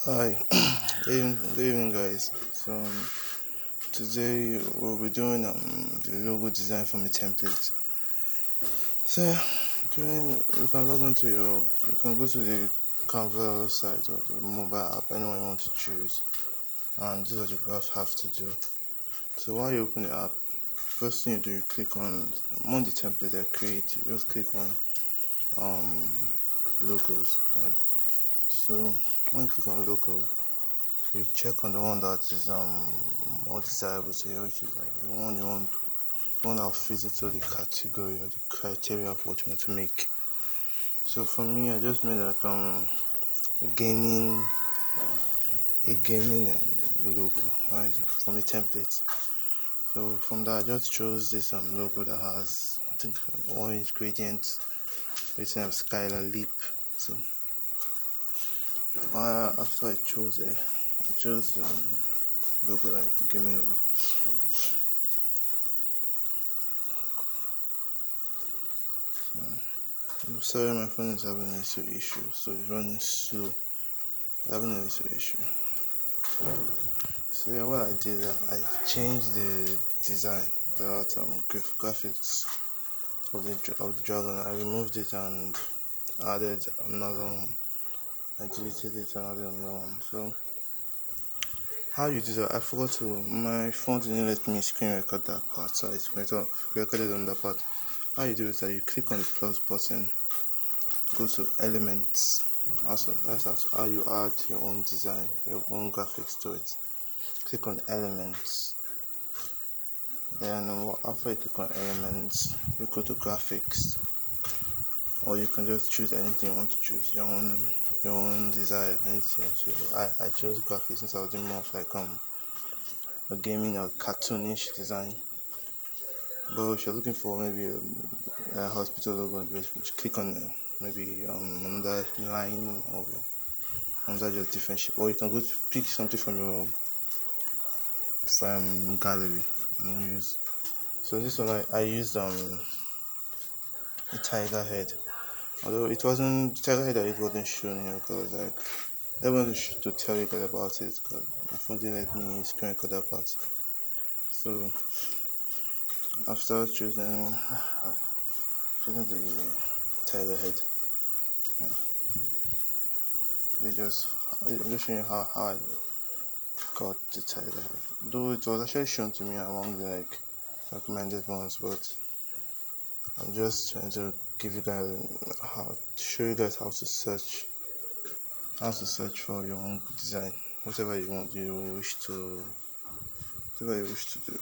Hi, good evening, guys. Today we'll be doing the logo design from a template. So, you can log on to you can go to the Canva site of the mobile app, anyone you want to choose, and this is what you have to do. So, while you open the app, first thing you do, you click on among the template I create. You just click on um logos, right? So, when you click on logo, you check on the one that is more desirable to you, which is like the one you want, one that fits into the category or the criteria of what you want to make. So for me, I just made like a gaming logo, right, from a template. So from that, I just chose this logo that has, I think, orange gradient with Skylar Leap. So after I chose it, I chose logo, like the gaming logo. I'm sorry, my phone is having a little issue, so it's running slow. Having a little issue. So yeah, what I did, I changed the design, the graphics of the dragon. I removed it and added another one. I deleted it and added another one. So how you do that? I forgot to. My phone didn't let me screen record that part, so I recorded on that part. How you do it is that you click on the plus button, go to elements. Also, that's how you add your own design, your own graphics to it. Click on elements. Then after you click on elements, you go to graphics, or you can just choose anything you want to choose, your own desire, anything. So I chose graphics since I was doing more of like a gaming or cartoonish design. But if you're looking for maybe a hospital logo, just click on maybe another line or another just different shape, or you can go to pick something from your gallery and use. So this one I used a tiger head, although it wasn't tiger head that it wasn't shown here because like I wanted to tell you guys about it because my phone didn't let me screen record that part. So after choosing the tiger head, they just I'm just showing you how I got the tiger head. Though it was actually shown to me among the like recommended ones, but I'm just trying to give you guys how to show you guys how to search for your own design, whatever whatever you wish to do.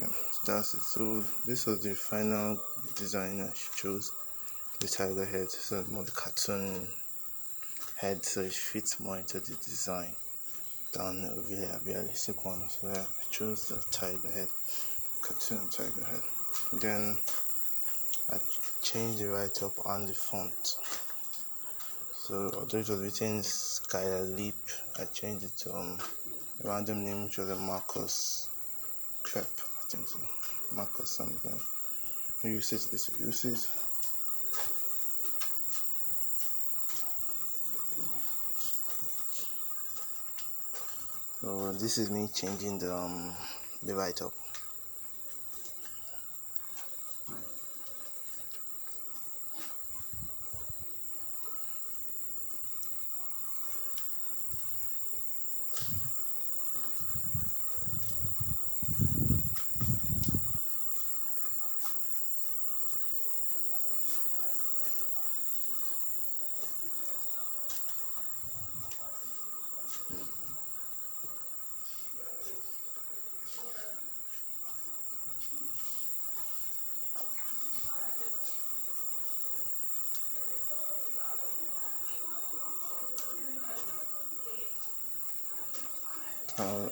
Yeah, that's it. So this was the final design I chose, the tiger head. So more the cartoon head, so it fits more into the design than a really realistic one. So yeah, I chose the tiger head, cartoon tiger head. Then I changed the write up and the font. So although it was written Skylar Leap, I changed it to a random name, which was a Marcus Crep, I think so. Marcus something. Use it. So this is me changing the write up.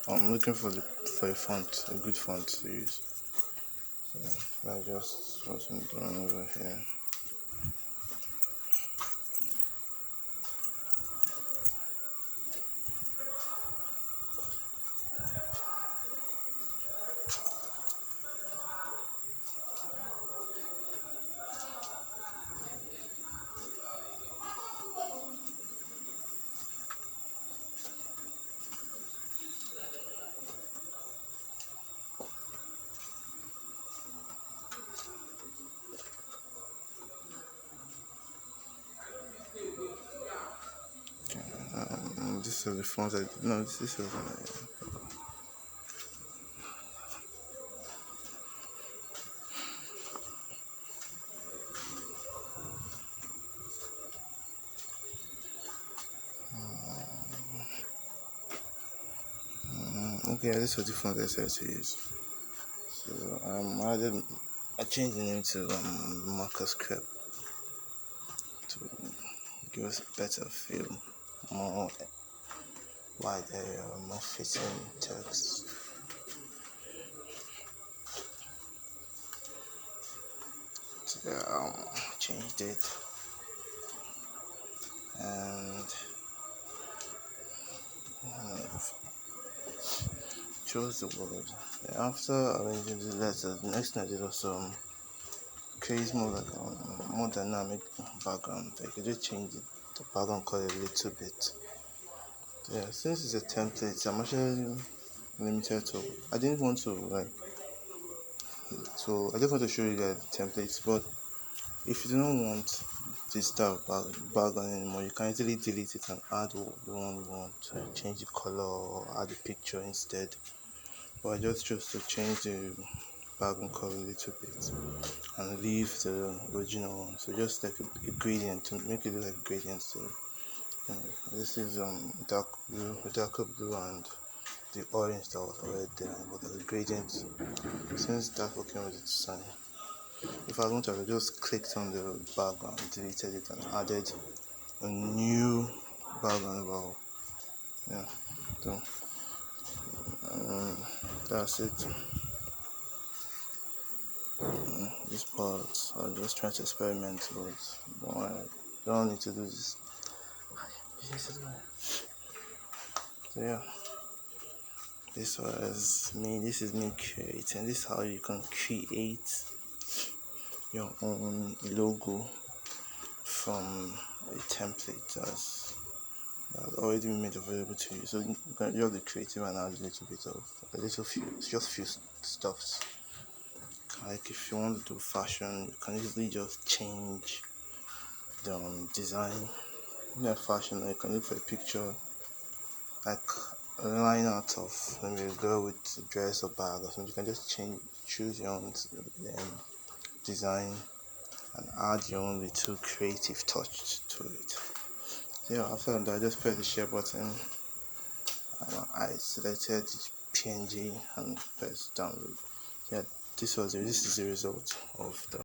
I'm looking for a font, a good font to use. So I just what I'm doing over here. rest of the fonts. No, this was okay. This was the font I decided to use. So I changed the name to Marcus Crep to give us a better feel, more wide area, more fitting text. So changed it and chose the word. After arranging the letters, the next thing I did was create more like a more dynamic background. I could just change the background color a little bit. Yeah, since it's a template, I'm actually limited to. I didn't want to like. So I just want to show you guys the templates, but if you do not want this type of background anymore, you can easily delete it and add the one you want to change the color or add a picture instead. But I just chose to change the background color a little bit and leave the original one. So just like a gradient to make it look like a gradient. So this is dark blue, darker blue, and the orange that was already there, but the gradient. Since that's working with the design, if I want to, I just clicked on the background, deleted it, and added a new background. Wow, yeah. So that's it. This part, I'm just trying to experiment, but I don't need to do this. So yeah, this was me. This is me creating. This is how you can create your own logo from a template that's already been made available to you. So you can just be creative and add a little bit of just few stuffs. Like if you want to do fashion, you can easily just change the design. Fashion, you can look for a picture like a line out of maybe a girl with a dress or bag or something. You can just choose your own design and add your own little creative touch to it. So yeah, after that, I just press the share button and I selected PNG and press download. Yeah, this is the result of the